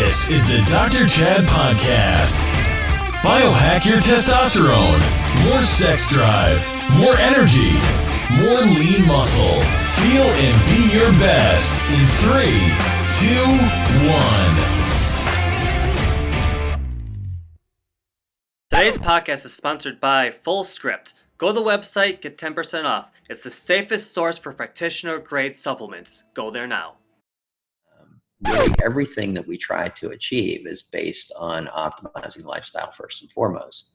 This is the Dr. Chad Podcast. Biohack your testosterone. More sex drive. More energy. More lean muscle. Feel and be your best in 3, 2, 1. Today's podcast is sponsored by FullScript. Go to the website, get 10% off. It's the safest source for practitioner-grade supplements. Go there now. Really, everything that we try to achieve is based on optimizing lifestyle first and foremost.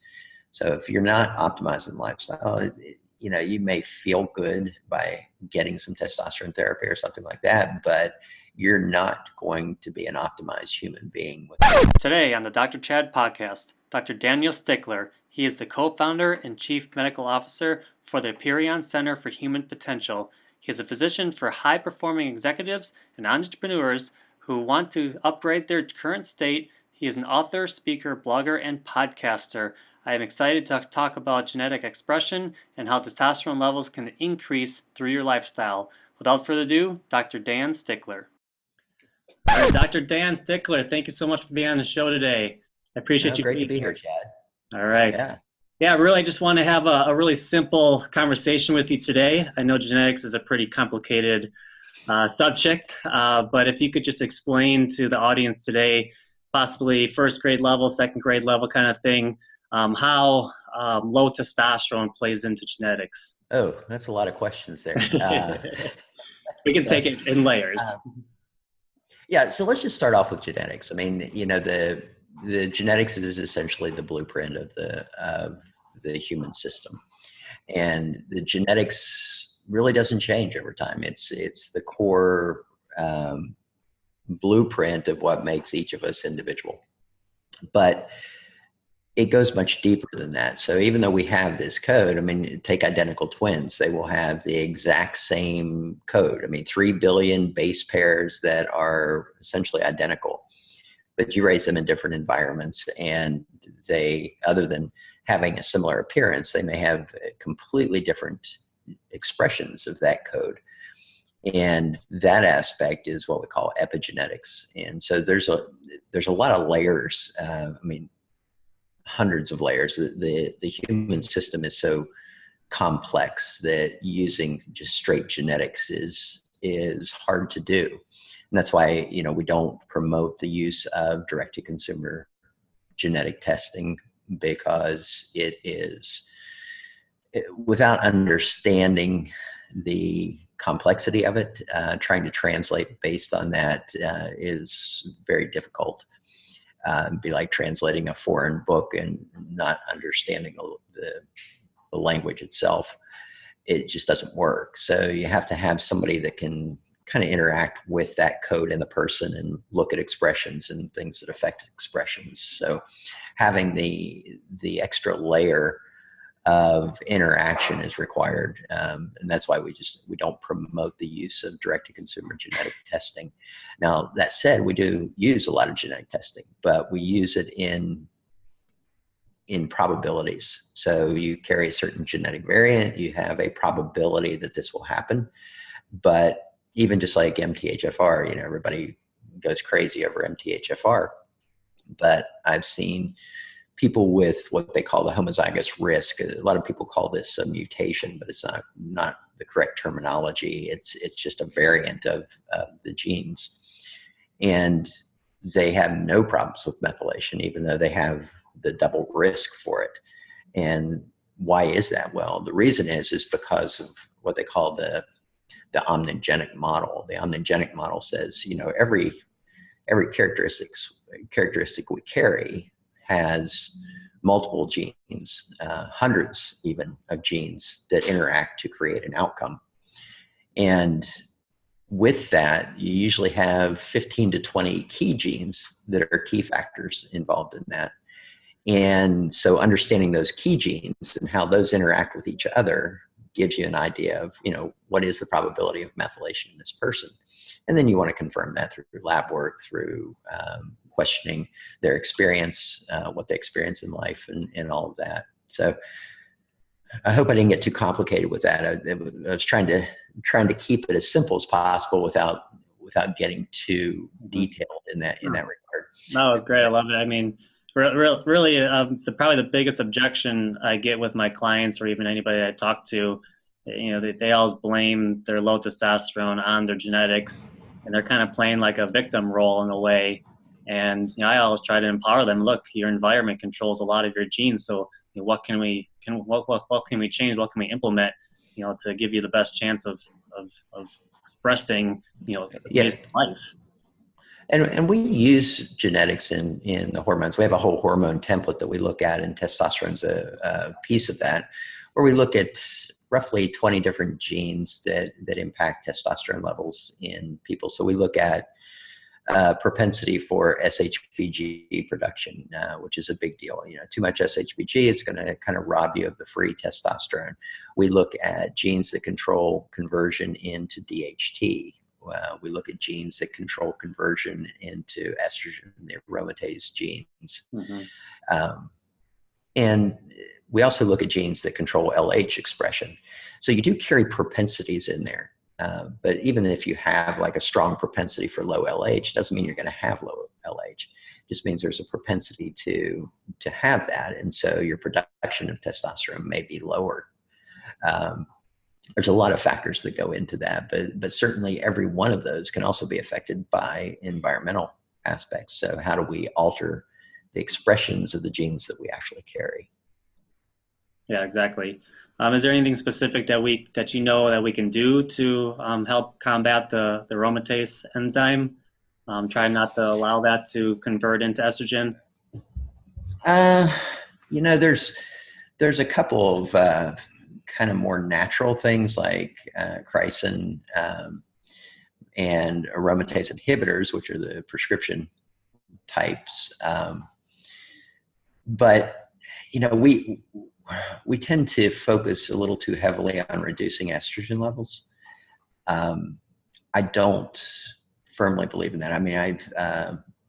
So if you're not optimizing lifestyle, you may feel good by getting some testosterone therapy or something like that, but you're not going to be an optimized human being. Today on the Dr. Chad Podcast, Dr. Daniel Stickler. He is the co-founder and chief medical officer for the Aperion Center for Human Potential. He is a physician for high-performing executives and entrepreneurs who want to upgrade their current state. He is an author, speaker, blogger, and podcaster. I am excited to talk about genetic expression and how testosterone levels can increase through your lifestyle. Without further ado, Dr. Dan Stickler. All right, Dr. Dan Stickler, thank you so much for being on the show today. I appreciate you. Great to be here, Chad. All right. Yeah, really, I just want to have a really simple conversation with you today. I know genetics is a pretty complicated subject, but if you could just explain to the audience today, possibly first grade level, second grade level kind of thing, how low testosterone plays into genetics. Oh, that's a lot of questions there. We can take it in layers. Yeah, so let's just start off with genetics. I mean, the genetics is essentially the blueprint of the human system, and the genetics really doesn't change over time. It's the core blueprint of what makes each of us individual, but it goes much deeper than that. So even though we have this code, I mean, take identical twins, they will have the exact same code. I mean, 3 billion base pairs that are essentially identical, but you raise them in different environments, and they, other than having a similar appearance, they may have completely different expressions of that code. And that aspect is what we call epigenetics. And so there's a lot of layers. Hundreds of layers. The human system is so complex that using just straight genetics is hard to do. And that's why, we don't promote the use of direct-to-consumer genetic testing, because without understanding the complexity of it, trying to translate based on that is very difficult. Be like translating a foreign book and not understanding the language itself. It just doesn't work. So you have to have somebody that can kind of interact with that code in the person and look at expressions and things that affect expressions. So having the extra layer of interaction is required. And that's why we don't promote the use of direct-to-consumer genetic testing. Now, that said, we do use a lot of genetic testing, but we use it in probabilities. So you carry a certain genetic variant, you have a probability that this will happen. But even just like MTHFR, everybody goes crazy over MTHFR. But I've seen people with what they call the homozygous risk. A lot of people call this a mutation, but it's not the correct terminology. It's just a variant of the genes. And they have no problems with methylation, even though they have the double risk for it. And why is that? Well, the reason is because of what they call the omnigenic model. The omnigenic model says, every characteristic we carry has multiple genes, hundreds even of genes that interact to create an outcome. And with that, you usually have 15 to 20 key genes that are key factors involved in that. And so understanding those key genes and how those interact with each other gives you an idea of, what is the probability of methylation in this person. And then you want to confirm that through lab work, through questioning their experience, what they experience in life, and all of that. So I hope I didn't get too complicated with that. I was trying to keep it as simple as possible without getting too detailed in that regard. No, it's great. I love it. I mean, really, probably the biggest objection I get with my clients or even anybody I talk to, they always blame their low testosterone on their genetics, and they're kind of playing like a victim role in a way. And I always try to empower them. Look, your environment controls a lot of your genes. So what can we what can we change? What can we implement? To give you the best chance of expressing Yeah. amazing life. And we use genetics in the hormones. We have a whole hormone template that we look at, and testosterone's a piece of that, where we look at roughly 20 different genes that impact testosterone levels in people. So we look at propensity for SHBG production, which is a big deal. Too much SHBG, it's going to kind of rob you of the free testosterone. We look at genes that control conversion into DHT. We look at genes that control conversion into estrogen, the aromatase genes. Mm-hmm. And we also look at genes that control LH expression. So you do carry propensities in there. But even if you have like a strong propensity for low LH, doesn't mean you're going to have low LH. It just means there's a propensity to have that. And so your production of testosterone may be lower. There's a lot of factors that go into that, but certainly every one of those can also be affected by environmental aspects. So how do we alter the expressions of the genes that we actually carry? Yeah, exactly. Is there anything specific that we can do to help combat the aromatase enzyme? Try not to allow that to convert into estrogen. There's a couple of kind of more natural things like chrysin and aromatase inhibitors, which are the prescription types. But we tend to focus a little too heavily on reducing estrogen levels. I don't firmly believe in that. I mean,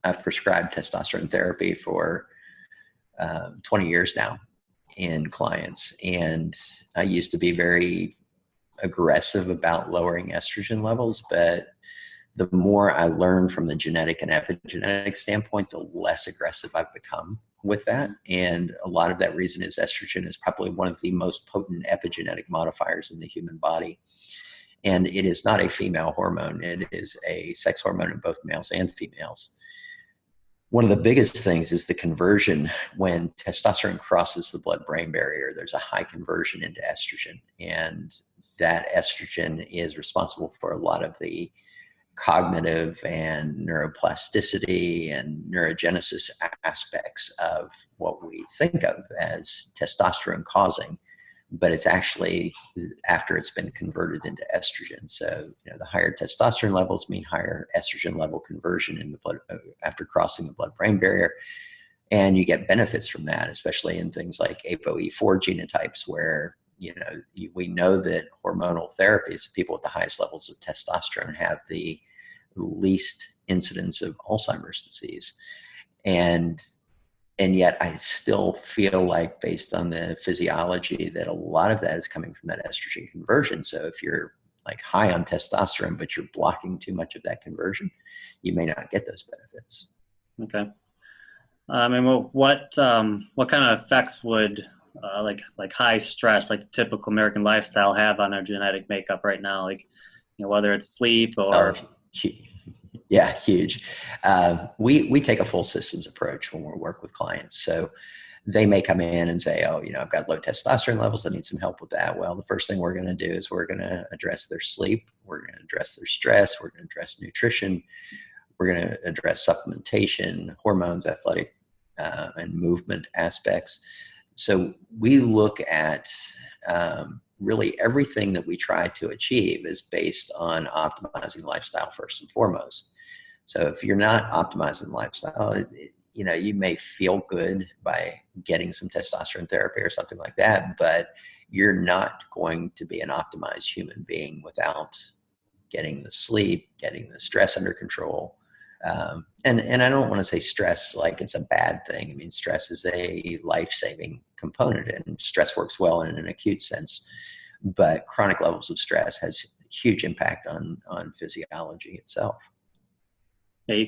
I've prescribed testosterone therapy for 20 years now in clients, and I used to be very aggressive about lowering estrogen levels, but the more I learn from the genetic and epigenetic standpoint, the less aggressive I've become with that. And a lot of that reason is estrogen is probably one of the most potent epigenetic modifiers in the human body. And it is not a female hormone. It is a sex hormone in both males and females. One of the biggest things is the conversion. When testosterone crosses the blood-brain barrier, there's a high conversion into estrogen. And that estrogen is responsible for a lot of the cognitive and neuroplasticity and neurogenesis aspects of what we think of as testosterone causing, but it's actually after it's been converted into estrogen. So, the higher testosterone levels mean higher estrogen level conversion in the blood after crossing the blood-brain barrier. And you get benefits from that, especially in things like ApoE4 genotypes, where we know that hormonal therapies, people with the highest levels of testosterone have the least incidence of Alzheimer's disease. And yet I still feel like, based on the physiology, that a lot of that is coming from that estrogen conversion. So if you're like high on testosterone, but you're blocking too much of that conversion, you may not get those benefits. Okay. And what kind of effects would like high stress, like the typical American lifestyle, have on our genetic makeup right now? Like, whether it's sleep or yeah, huge. We take a full systems approach when we work with clients. So they may come in and say, "Oh, I've got low testosterone levels. I need some help with that." Well, the first thing we're going to do is we're going to address their sleep. We're going to address their stress. We're going to address nutrition. We're going to address supplementation, hormones, athletic and movement aspects. So we look at really everything that we try to achieve is based on optimizing lifestyle first and foremost. So if you're not optimizing lifestyle, you may feel good by getting some testosterone therapy or something like that, but you're not going to be an optimized human being without getting the sleep, getting the stress under control. And I don't want to say stress like it's a bad thing. I mean, stress is a life-saving component, and stress works well in an acute sense, but chronic levels of stress has huge impact on physiology itself. Yeah, you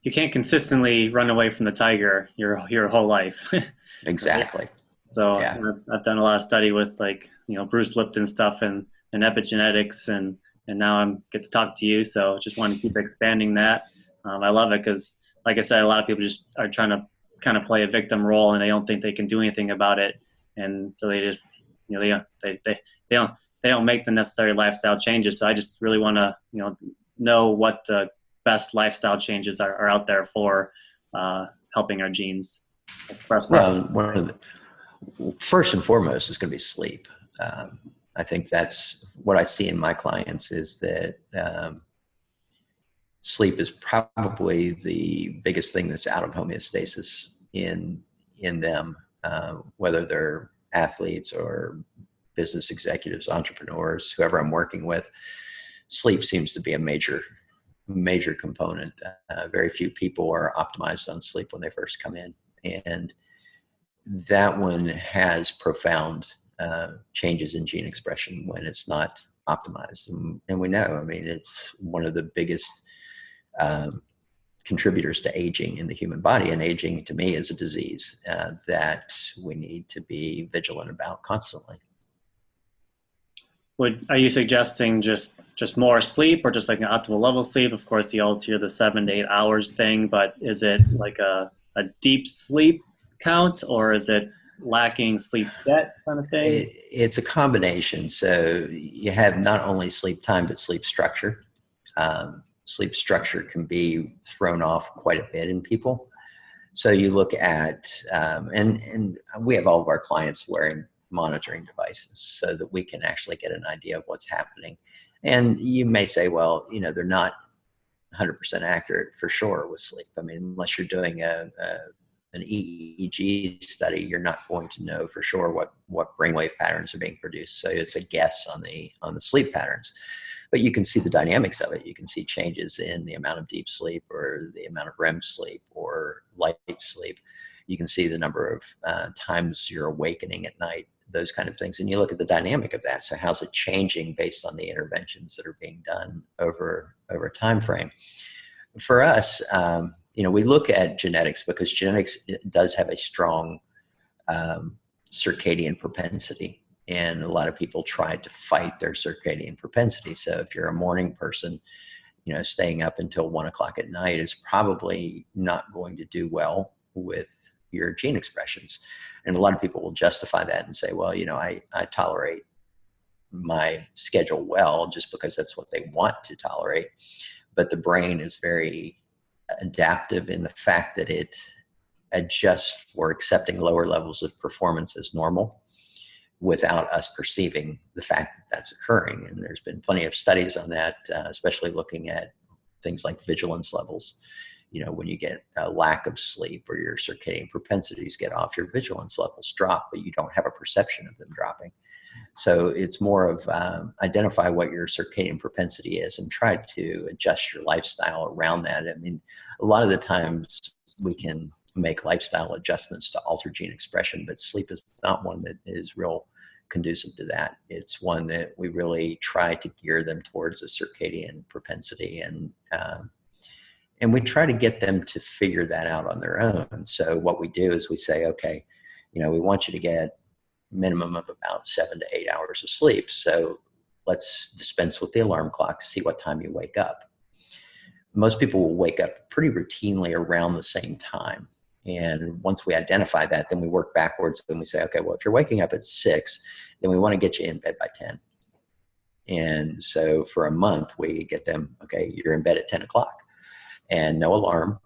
you can't consistently run away from the tiger your whole life. Exactly. So Yeah. I've done a lot of study with Bruce Lipton stuff and epigenetics, and now I'm get to talk to you. So just want to keep expanding that. I love it because, like I said, a lot of people just are trying to kind of play a victim role, and they don't think they can do anything about it, and so they just they don't make the necessary lifestyle changes. So I just really want to know what the best lifestyle changes are out there for helping our genes express Well, properly. first and foremost is going to be sleep. I think that's what I see in my clients is that sleep is probably the biggest thing that's out of homeostasis in them, whether they're athletes or business executives, entrepreneurs, whoever I'm working with. Sleep seems to be a major component. Very few people are optimized on sleep when they first come in, and that one has profound changes in gene expression when it's not optimized. And we know, I mean, it's one of the biggest contributors to aging in the human body. And aging, to me, is a disease that we need to be vigilant about constantly. Are you suggesting just more sleep, or just like an optimal level sleep? Of course, you always hear the 7 to 8 hours thing, but is it like a deep sleep count, or is it lacking sleep debt kind of thing? It's a combination. So you have not only sleep time, but sleep structure. Sleep structure can be thrown off quite a bit in people. So you look at, and we have all of our clients wearing monitoring devices so that we can actually get an idea of what's happening. And you may say, well, they're not 100% accurate for sure with sleep. I mean, unless you're doing an EEG study, you're not going to know for sure what brainwave patterns are being produced. So it's a guess on the sleep patterns. But you can see the dynamics of it. You can see changes in the amount of deep sleep or the amount of REM sleep or light sleep. You can see the number of times you're awakening at night, those kind of things. And you look at the dynamic of that. So how's it changing based on the interventions that are being done over a time frame? For us, we look at genetics because genetics does have a strong circadian propensity. And a lot of people try to fight their circadian propensity. So if you're a morning person, staying up until 1 o'clock at night is probably not going to do well with your gene expressions. And a lot of people will justify that and say, well, I tolerate my schedule well just because that's what they want to tolerate. But the brain is very adaptive in the fact that it adjusts for accepting lower levels of performance as normal without us perceiving the fact that that's occurring. And there's been plenty of studies on that, especially looking at things like vigilance levels. When you get a lack of sleep or your circadian propensities get off, your vigilance levels drop, but you don't have a perception of them dropping. So it's more of identify what your circadian propensity is and try to adjust your lifestyle around that. I mean, a lot of the times we can make lifestyle adjustments to alter gene expression, but sleep is not one that is real conducive to that. It's one that we really try to gear them towards a circadian propensity, and we try to get them to figure that out on their own. So what we do is we say, okay, we want you to get minimum of about 7 to 8 hours of sleep. So let's dispense with the alarm clock, see what time you wake up. Most people will wake up pretty routinely around the same time. And once we identify that, then we work backwards and we say, okay, well, if you're waking up at 6, then we want to get you in bed by 10. And so for a month, we get them, okay, you're in bed at 10 o'clock and no alarm.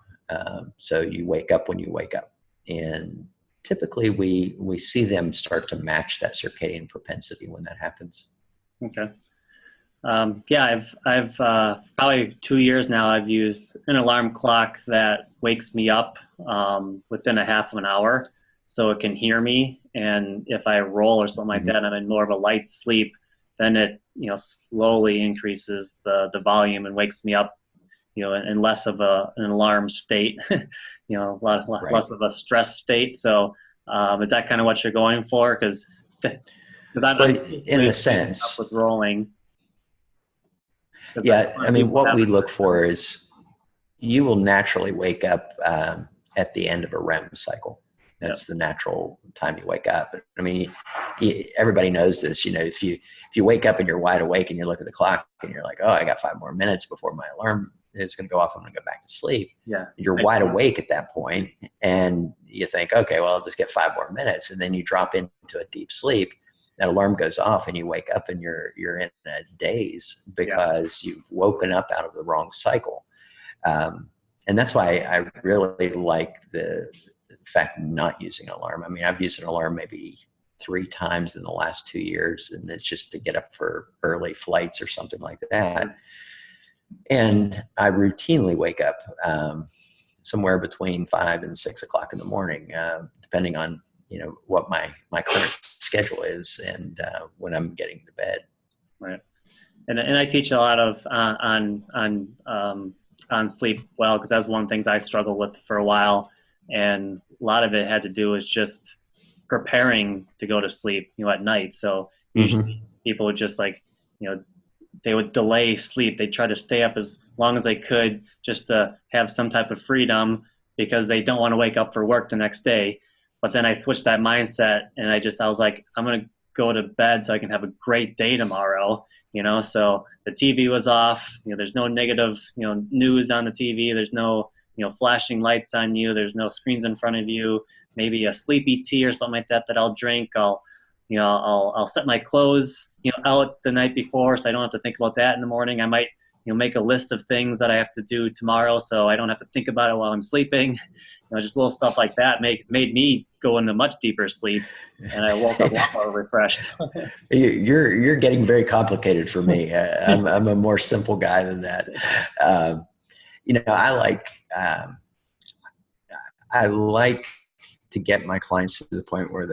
So you wake up when you wake up. And typically we see them start to match that circadian propensity when that happens. Okay. I've probably 2 years now, I've used an alarm clock that wakes me up within a half of an hour so it can hear me. And if I roll or something like that, I'm in more of a light sleep, then it, slowly increases the volume and wakes me up, in less of an alarm state, less of a stress state. So is that kind of what you're going for? Because I'm in a sense with rolling. Yeah, I mean, what we look for is, you will naturally wake up at the end of a REM cycle. That's the natural time you wake up. I mean, everybody knows this. If you wake up and you're wide awake and you look at the clock and you're like, oh, I got 5 more minutes before my alarm is going to go off. I'm going to go back to sleep. Yeah, you're wide awake at that point, and you think, okay, well, I'll just get 5 more minutes, and then you drop into a deep sleep. That alarm goes off, and you wake up, and you're in a daze because you've woken up out of the wrong cycle. And that's why I really like the fact of not using an alarm. I mean, I've used an alarm maybe 3 times in the last 2 years, and it's just to get up for early flights or something like that. And I routinely wake up somewhere between 5 and 6 o'clock in the morning, depending on what my current schedule is and when I'm getting to bed. Right. And I teach a lot of on sleep well, because that's one of the things I struggled with for a while, and a lot of it had to do with just preparing to go to sleep at night. So usually people would just they would delay sleep. They try to stay up as long as they could just to have some type of freedom, because they don't want to wake up for work the next day. But then I switched that mindset, and I was like, I'm going to go to bed so I can have a great day tomorrow. So the TV was off. There's no negative, news on the TV. There's no, flashing lights on you. There's no screens in front of you. Maybe a sleepy tea or something like that I'll drink. I'll set my clothes, out the night before, so I don't have to think about that in the morning. I might, make a list of things that I have to do tomorrow, so I don't have to think about it while I'm sleeping. Just little stuff like that made me go into much deeper sleep, and I woke up a lot more refreshed. You're getting very complicated for me. I'm a more simple guy than that. I like to get my clients to the point where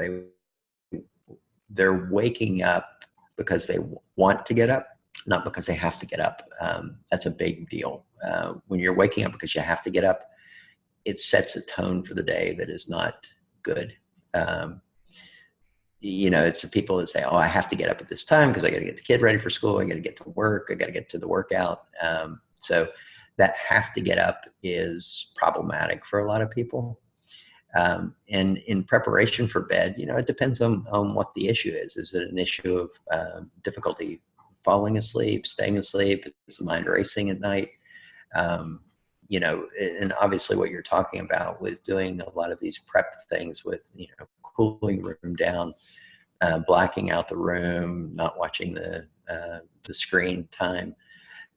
they're waking up because they want to get up, not because they have to get up. That's a big deal. When you're waking up because you have to get up, it sets a tone for the day that is not good. It's the people that say, oh, I have to get up at this time because I got to get the kid ready for school. I got to get to work. I got to get to the workout. So that have to get up is problematic for a lot of people. And in preparation for bed, it depends on what the issue is. Is it an issue of difficulty falling asleep, staying asleep? Is the mind racing at night? And obviously what you're talking about with doing a lot of these prep things with, cooling the room down, blacking out the room, not watching the screen time,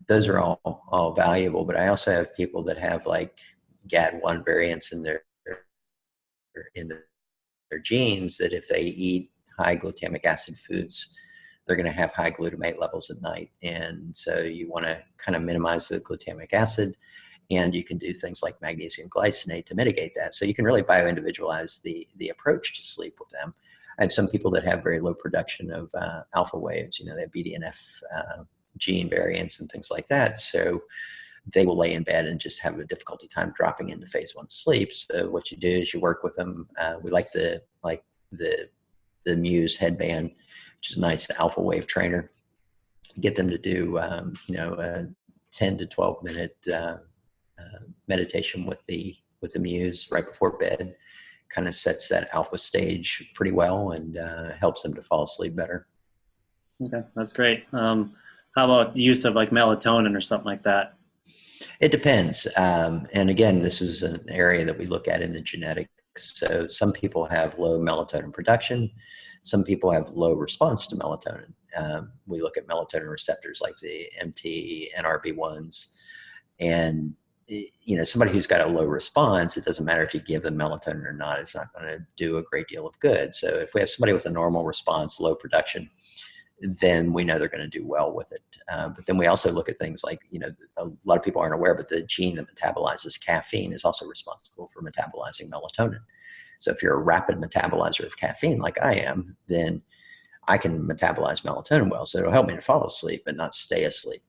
those are all valuable. But I also have people that have like GAD1 variants in their genes, that if they eat high glutamic acid foods, they're going to have high glutamate levels at night. And so you want to kind of minimize the glutamic acid, and you can do things like magnesium glycinate to mitigate that. So you can really bio-individualize the approach to sleep with them. I have some people that have very low production of alpha waves. They have BDNF gene variants and things like that. So they will lay in bed and just have a difficulty time dropping into phase 1 sleep. So what you do is you work with them. We like the Muse headband, which is a nice alpha wave trainer. Get them to do a 10 to 12 minute meditation with the Muse right before bed. Kind of sets that alpha stage pretty well, and helps them to fall asleep better. Okay, that's great. How about the use of like melatonin or something like that? It depends. And again, this is an area that we look at in the genetics. So some people have low melatonin production. Some people have low response to melatonin. We look at melatonin receptors like the MT, NRB1s, and somebody who's got a low response, it doesn't matter if you give them melatonin or not, it's not going to do a great deal of good. So if we have somebody with a normal response, low production, then we know they're going to do well with it. But then we also look at things like, a lot of people aren't aware, but the gene that metabolizes caffeine is also responsible for metabolizing melatonin. So if you're a rapid metabolizer of caffeine like I am, then I can metabolize melatonin well. So it'll help me to fall asleep and not stay asleep.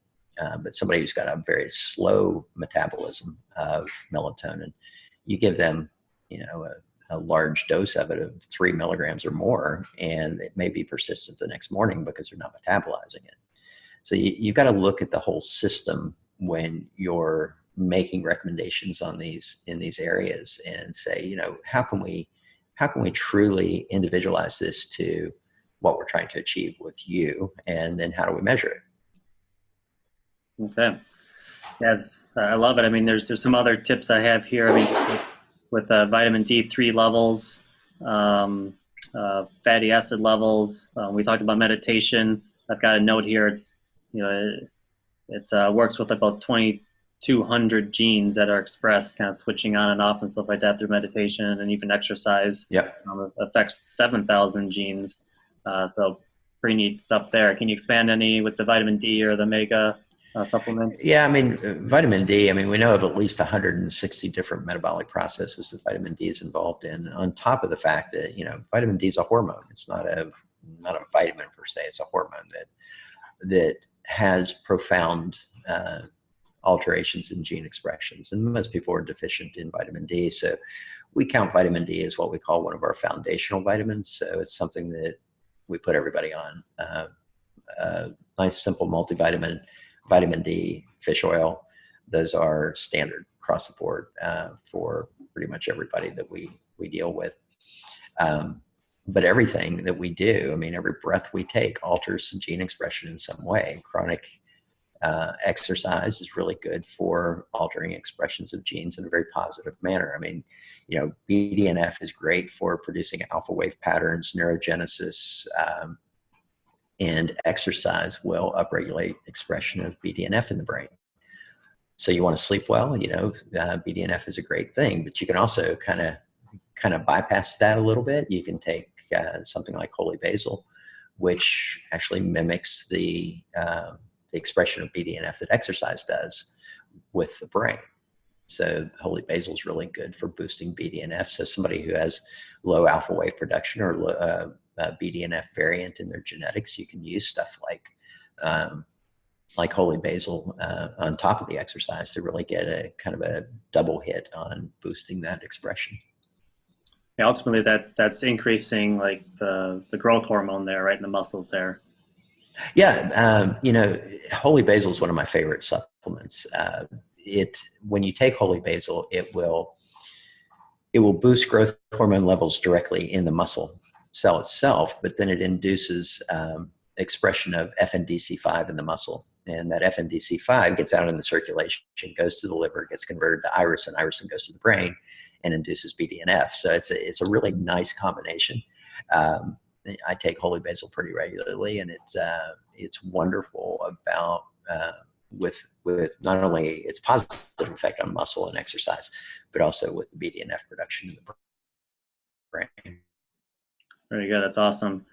But somebody who's got a very slow metabolism of melatonin, you give them, a large dose of it of 3 milligrams or more, and it may be persistent the next morning because they're not metabolizing it. So you've got to look at the whole system when you're making recommendations on in these areas and say, how can we truly individualize this to what we're trying to achieve with you, and then how do we measure it? Okay. Yes, I love it. I mean, there's some other tips I have here. I mean, with vitamin D3 levels, fatty acid levels. We talked about meditation. I've got a note here. It's it works with about 2,200 genes that are expressed, kind of switching on and off and stuff like that through meditation, and even exercise. Yep. Affects 7,000 genes. So pretty neat stuff there. Can you expand any with the vitamin D or the omega supplements? Yeah, I mean, vitamin D, I mean, we know of at least 160 different metabolic processes that vitamin D is involved in, on top of the fact that, vitamin D is a hormone. It's not a vitamin per se. It's a hormone that has profound alterations in gene expressions. And most people are deficient in vitamin D. So we count vitamin D as what we call one of our foundational vitamins. So it's something that we put everybody on. Nice, simple multivitamin, vitamin D, fish oil. Those are standard across the board for pretty much everybody that we deal with. But everything that we do, I mean, every breath we take alters gene expression in some way. Chronic exercise is really good for altering expressions of genes in a very positive manner. I mean, BDNF is great for producing alpha wave patterns, neurogenesis, and exercise will upregulate expression of BDNF in the brain. So you want to sleep well, BDNF is a great thing, but you can also kind of bypass that a little bit. You can take something like holy basil, which actually mimics the expression of BDNF that exercise does with the brain. So holy basil is really good for boosting BDNF. So somebody who has low alpha wave production or BDNF variant in their genetics, you can use stuff like holy basil on top of the exercise to really get a kind of a double hit on boosting that expression. Yeah, ultimately that's increasing like the growth hormone there, right, in the muscles there. Yeah, holy basil is one of my favorite supplements. When you take holy basil, it will boost growth hormone levels directly in the muscle cell itself, but then it induces expression of FNDC5 in the muscle, and that FNDC5 gets out in the circulation, goes to the liver, gets converted to irisin, irisin goes to the brain, and induces BDNF. So it's a really nice combination. I take holy basil pretty regularly, and it's wonderful about with not only its positive effect on muscle and exercise, but also with the BDNF production in the brain. Very good. That's awesome.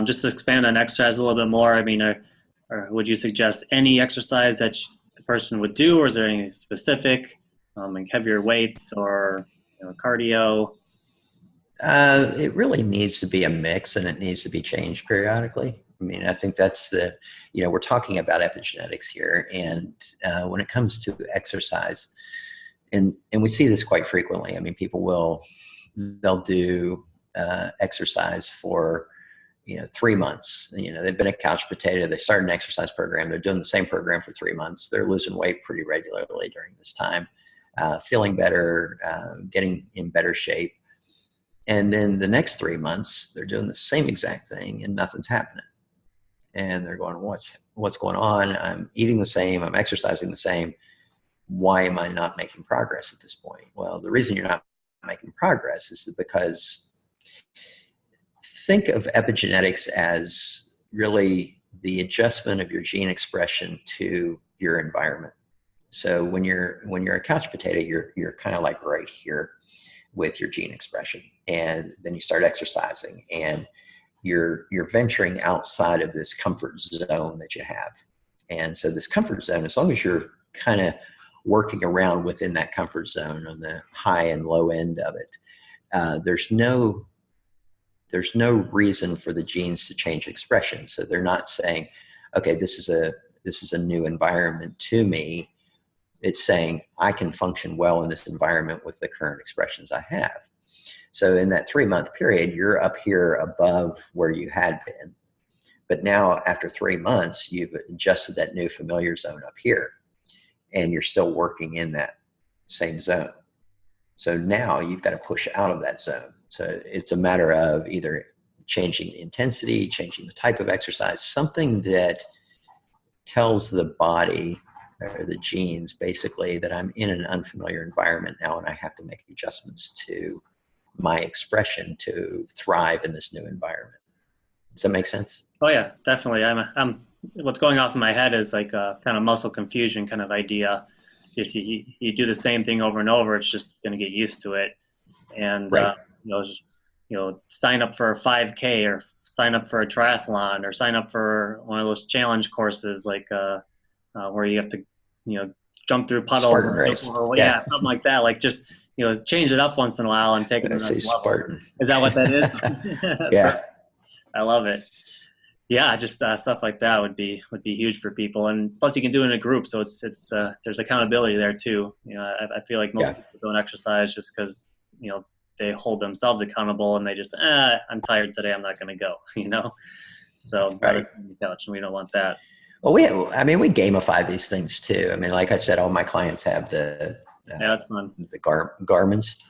Just to expand on exercise a little bit more, I mean, or would you suggest any exercise that the person would do, or is there any specific, like heavier weights or cardio? It really needs to be a mix, and it needs to be changed periodically. I mean, I think that's we're talking about epigenetics here, and when it comes to exercise, and we see this quite frequently. I mean, they'll do exercise for 3 months. They've been a couch potato. They start an exercise program. They're doing the same program for 3 months. They're losing weight pretty regularly during this time, feeling better, getting in better shape. And then the next 3 months, they're doing the same exact thing and nothing's happening. And they're going, what's going on? I'm eating the same. I'm exercising the same. Why am I not making progress at this point? Well, the reason you're not making progress is because think of epigenetics as really the adjustment of your gene expression to your environment. So when you're a couch potato, you're kind of like right here with your gene expression, and then you start exercising, and you're venturing outside of this comfort zone that you have. And so this comfort zone, as long as you're kind of working around within that comfort zone on the high and low end of it, there's no reason for the genes to change expression. So they're not saying, okay, this is a new environment to me. It's saying I can function well in this environment with the current expressions I have. So in that 3-month period, you're up here above where you had been. But now after 3 months, you've adjusted that new familiar zone up here. and you're still working in that same zone. So now you've got to push out of that zone. So it's a matter of either changing the intensity, changing the type of exercise, something that tells the body or the genes basically that I'm in an unfamiliar environment now and I have to make adjustments to my expression to thrive in this new environment. Does that make sense? Oh yeah, definitely. I'm what's going off in my head is like a kind of muscle confusion kind of idea. Just you do the same thing over and over, it's just going to get used to it. And Right. just sign up for a 5K or sign up for a triathlon or sign up for one of those challenge courses like where you have to jump through puddles, Spartan race. yeah, something like that. Like just change it up once in a while and take it to the I say next level. Spartan. Is that what that is? Yeah. I love it. Yeah, just stuff like that would be huge for people, and plus you can do it in a group, so it's there's accountability there too. I feel like most people don't exercise just because they hold themselves accountable and they just I'm tired today, I'm not going to go. So Right. the couch, and we don't want that. Well, we gamify these things too. I mean, like I said, all my clients have the That's fun. The Garmin's,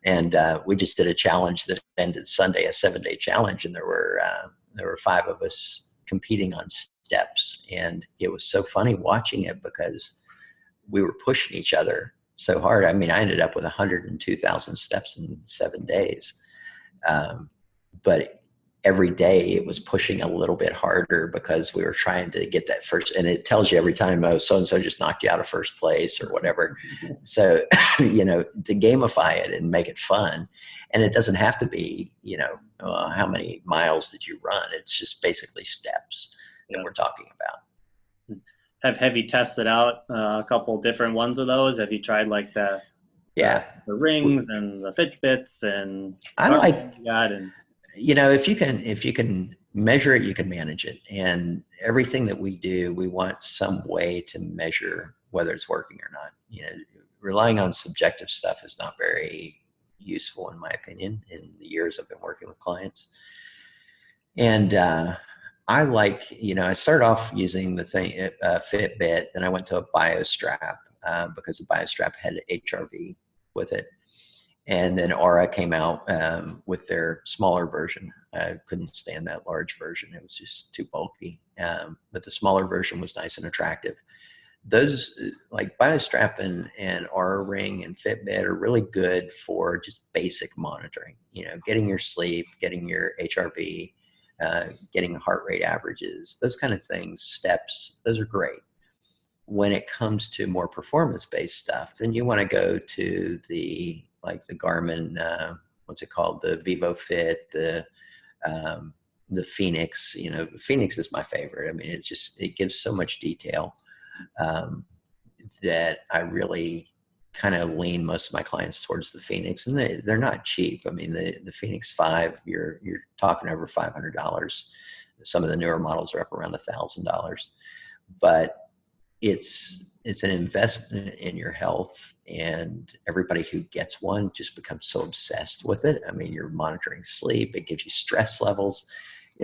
and we just did a challenge that ended Sunday, a 7-day challenge, and there were 5 of us competing on steps, and it was so funny watching it because we were pushing each other so hard. I mean, I ended up with 102,000 steps in 7 days, but every day it was pushing a little bit harder because we were trying to get that first, and it tells you every time, oh, so-and-so just knocked you out of first place or whatever. So, to gamify it and make it fun. And it doesn't have to be, how many miles did you run? It's just basically steps that we're talking about. Have you tested out a couple different ones of those? Have you tried like the rings and the Fitbits and I like if you can measure it, you can manage it. And everything that we do, we want some way to measure whether it's working or not. Relying on subjective stuff is not very useful, in my opinion, in the years I've been working with clients. And I like, I started off using the thing, Fitbit, then I went to a BioStrap because the BioStrap had HRV with it. And then Aura came out with their smaller version. I couldn't stand that large version. It was just too bulky. But the smaller version was nice and attractive. Those like BioStrap and Aura Ring and Fitbit are really good for just basic monitoring, getting your sleep, getting your HRV, getting heart rate averages, those kind of things, steps, those are great. When it comes to more performance-based stuff, then you want to go to the Garmin, what's it called? The VivoFit, the Phoenix. Phoenix is my favorite. I mean, it gives so much detail that I really kind of lean most of my clients towards the Phoenix, and they're not cheap. I mean, the Phoenix 5, you're talking over $500. Some of the newer models are up around $1,000, but it's an investment in your health, and everybody who gets one just becomes so obsessed with it. I mean, you're monitoring sleep, it gives you stress levels,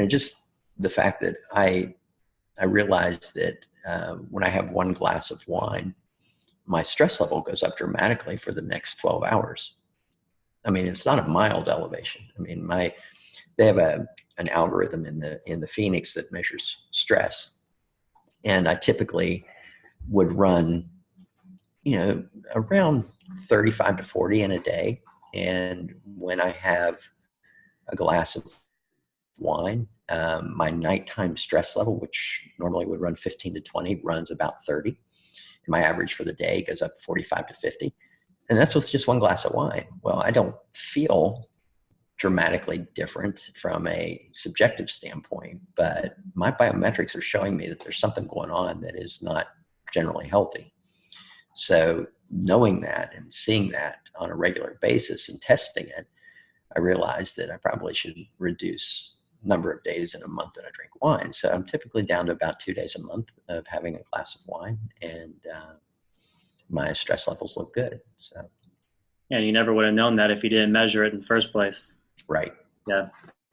just the fact that I realized that when I have one glass of wine, my stress level goes up dramatically for the next 12 hours. I mean, it's not a mild elevation. I mean, they have an algorithm in the Phoenix that measures stress, and I typically would run, around 35 to 40 in a day. And when I have a glass of wine, my nighttime stress level, which normally would run 15 to 20, runs about 30. And my average for the day goes up 45 to 50. And that's with just one glass of wine. Well, I don't feel dramatically different from a subjective standpoint, but my biometrics are showing me that there's something going on that is not generally healthy. So knowing that and seeing that on a regular basis and testing it, I realized that I probably should reduce number of days in a month that I drink wine. So I'm typically down to about 2 days a month of having a glass of wine, and my stress levels look good. So, and you never would have known that if you didn't measure it in the first place. Right. Yeah.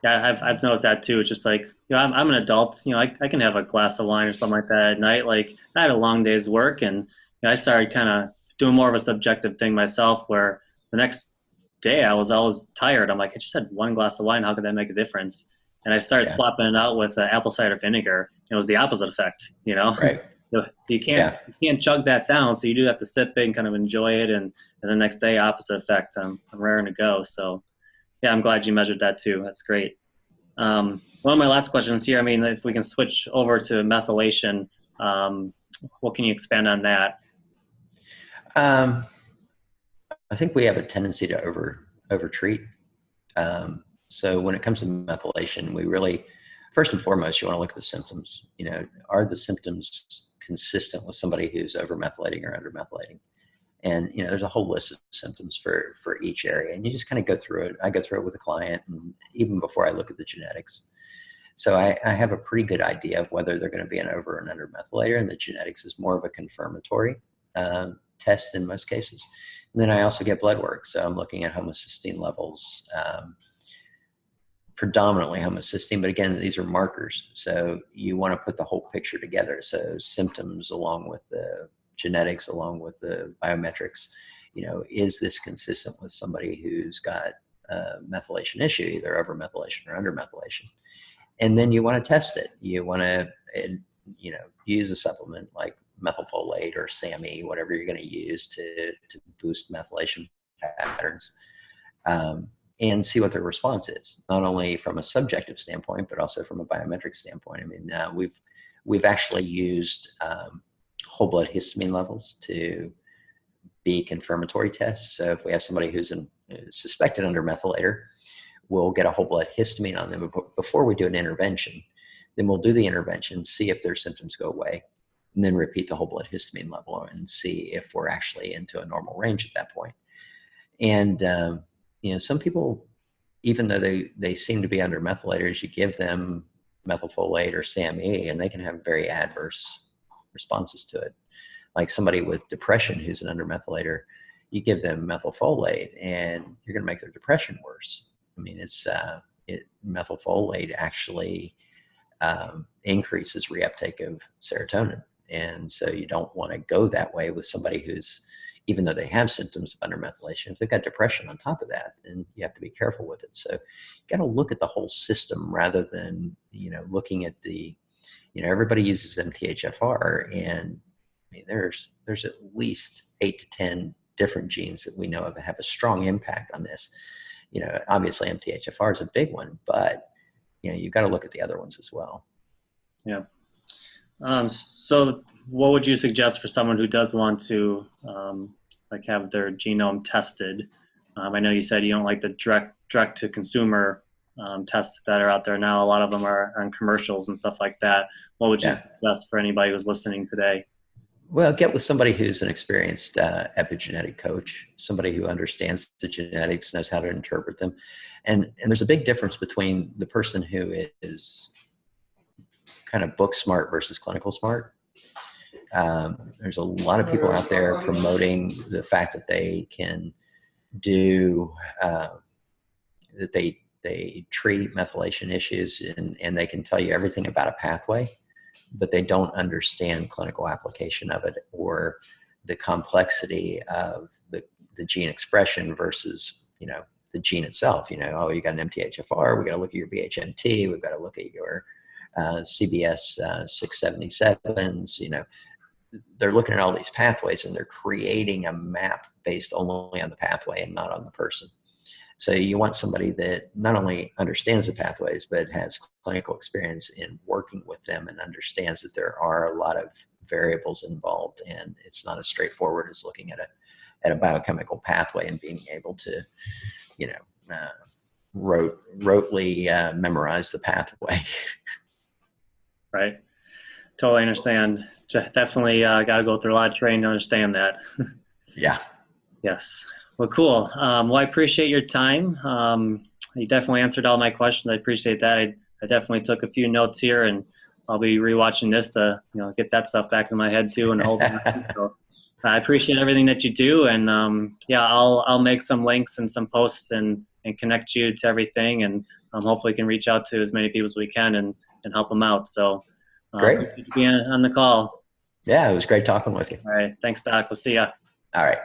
I've noticed that too. It's just like, I'm an adult, I can have a glass of wine or something like that at night. Like I had a long day's work, and I started kind of doing more of a subjective thing myself, where the next day I was always tired. I'm like, I just had one glass of wine. How could that make a difference? And I started Yeah. swapping it out with apple cider vinegar. It was the opposite effect, Right. You Yeah. can't chug that down, so you do have to sip it and kind of enjoy it. And the next day, opposite effect. I'm raring to go. So yeah, I'm glad you measured that too. That's great. One of my last questions here. I mean, if we can switch over to methylation, um, what can you expand on that? Um, I think we have a tendency to over treat. So when it comes to methylation, we really, first and foremost, you want to look at the symptoms. Are the symptoms consistent with somebody who's over methylating or under methylating? And there's a whole list of symptoms for each area, and you just kind of go through it. I go through it with a client, and even before I look at the genetics. So I have a pretty good idea of whether they're going to be an over and under methylator, and the genetics is more of a confirmatory test in most cases. And then I also get blood work, so I'm looking at homocysteine levels, predominantly homocysteine, but again, these are markers. So you want to put the whole picture together. So symptoms along with the genetics, along with the biometrics, is this consistent with somebody who's got a methylation issue, either over methylation or under methylation? And then you want to test it. You want to, use a supplement like methylfolate or SAMe, whatever you're going to use to boost methylation patterns, and see what their response is, not only from a subjective standpoint, but also from a biometric standpoint. I mean, we've actually used whole blood histamine levels to be confirmatory tests. So if we have somebody who's suspected under methylator, we'll get a whole blood histamine on them before we do an intervention. Then we'll do the intervention, see if their symptoms go away, and then repeat the whole blood histamine level and see if we're actually into a normal range at that point. And, some people, even though they seem to be under methylators, you give them methylfolate or SAMe, and they can have very adverse responses to it. Like somebody with depression who's an under methylator, you give them methylfolate, and you're going to make their depression worse. I mean, methylfolate actually increases reuptake of serotonin. And so you don't want to go that way with somebody who's, even though they have symptoms of undermethylation, if they've got depression on top of that, then you have to be careful with it. So you got to look at the whole system rather than, looking at everybody uses MTHFR, and I mean, there's at least 8 to 10 different genes that we know of that have a strong impact on this. Obviously MTHFR is a big one, but you've got to look at the other ones as well. Yeah. So what would you suggest for someone who does want to have their genome tested? I know you said you don't like the direct to consumer tests that are out there now. A lot of them are on commercials and stuff like that. What would you suggest for anybody who's listening today? Well, get with somebody who's an experienced epigenetic coach, somebody who understands the genetics, knows how to interpret them. And there's a big difference between the person who is kind of book smart versus clinical smart. There's a lot of people out there promoting the fact that they can do, that they treat methylation issues, and they can tell you everything about a pathway, but they don't understand clinical application of it or the complexity of the gene expression versus, the gene itself. You got an MTHFR, we got to look at your BHMT, we've got to look at your CBS 677s. They're looking at all these pathways, and they're creating a map based only on the pathway and not on the person. So you want somebody that not only understands the pathways, but has clinical experience in working with them and understands that there are a lot of variables involved, and it's not as straightforward as looking at a biochemical pathway and being able to, rotely memorize the pathway. Right. Totally understand. It's definitely got to go through a lot of training to understand that. Yeah. Yes. Well, cool. Well, I appreciate your time. You definitely answered all my questions. I appreciate that. I definitely took a few notes here, and I'll be rewatching this to get that stuff back in my head too and hold on. So I appreciate everything that you do, and I'll make some links and some posts and connect you to everything, and hopefully can reach out to as many people as we can and help them out. So Great. appreciate you being on the call. Yeah, it was great talking with you. All right. Thanks, Doc. We'll see ya. All right.